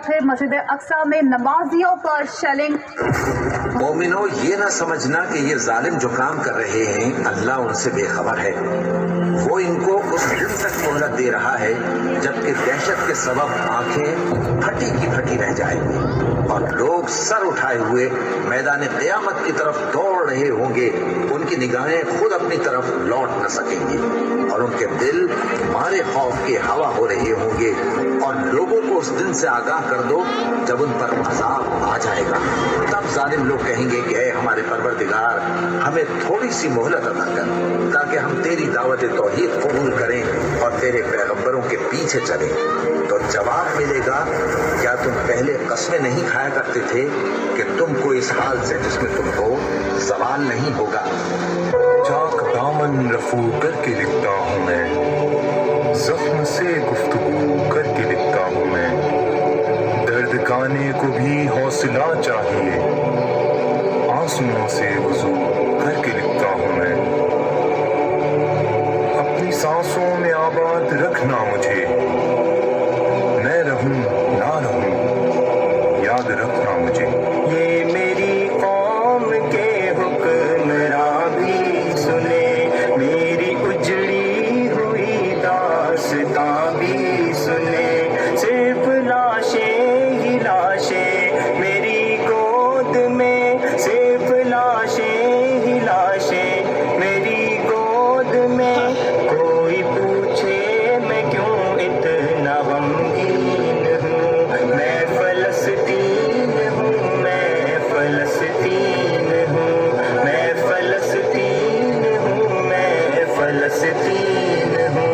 آخر مسجد اقصی میں نمازیوں پر شیلنگ۔ مومنو، یہ نہ سمجھنا کہ یہ ظالم جو کام کر رہے ہیں اللہ ان سے بے خبر ہے۔ وہ ان کو اس دن تک مہلت دے رہا ہے جبکہ دہشت کے سبب آنکھیں پھٹی کی پھٹی رہ جائیں گی اور لوگ سر اٹھائے ہوئے میدان قیامت کی طرف دوڑ رہے ہوں گے۔ ان کی نگاہیں خود اپنی طرف لوٹ نہ سکیں گی اور ان کے دل مارے خوف کے ہوا ہو رہے ہوں گے۔ اور لوگوں کو اس دن سے آگاہ کر دو جب ان پر عذاب آ جائے گا۔ تب ظالم لوگ کہیں گے کہ اے ہمارے پروردگار، ہمیں تھوڑی سی مہلت عطا کر تاکہ ہم تیری دعوت توحید قبول کریں اور تیرے پیغمبروں کے پیچھے چلیں۔ تو جواب ملے گا، کیا تم پہلے قسمیں نہیں کھایا کرتے تھے کہ تم کو اس حال سے جس میں تم ہو زوال نہیں ہوگا؟ چاک دامن رفو کر کے لکھتا ہوں میں، زخم سے گفتگو کر کے لکھتا ہوں میں، درد گانے کو بھی حوصلہ چاہیے، آنسوؤں سے وضو کر کے لکھتا ہوں میں، اپنی سانسوں میں آباد رکھنا مجھے، میں رہوں نہ رہوں یاد رکھنا مجھے۔ یہ میری قوم کے حکمراں بھی سنے، میری اجڑی ہوئی داستاں بھی سنے، صرف لاشیں ہی لاشیں میری گود میں، صرف لاشیں ہی لاشیں میری گود میں، کوئی پوچھے میں کیوں اتنا غمگین ہوں، میں فلسطین ہوں، میں فلسطین ہوں، میں فلسطین ہوں، میں فلسطین ہوں۔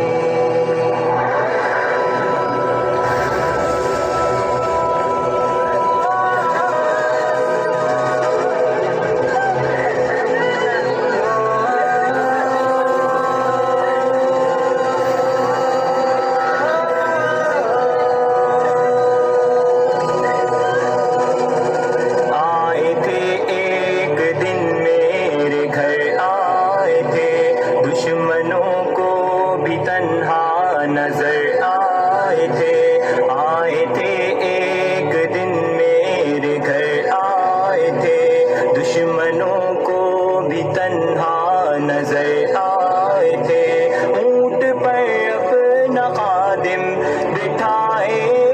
آئے تھے ایک دن میرے گھر، آئے تھے دشمنوں کو بھی تنہا نظر آئے تھے، آئے تھے ایک دن میرے گھر، آئے تھے دشمنوں کو بھی تنہا نظر آئے تھے، اونٹ پر اپنا خادم بٹھائے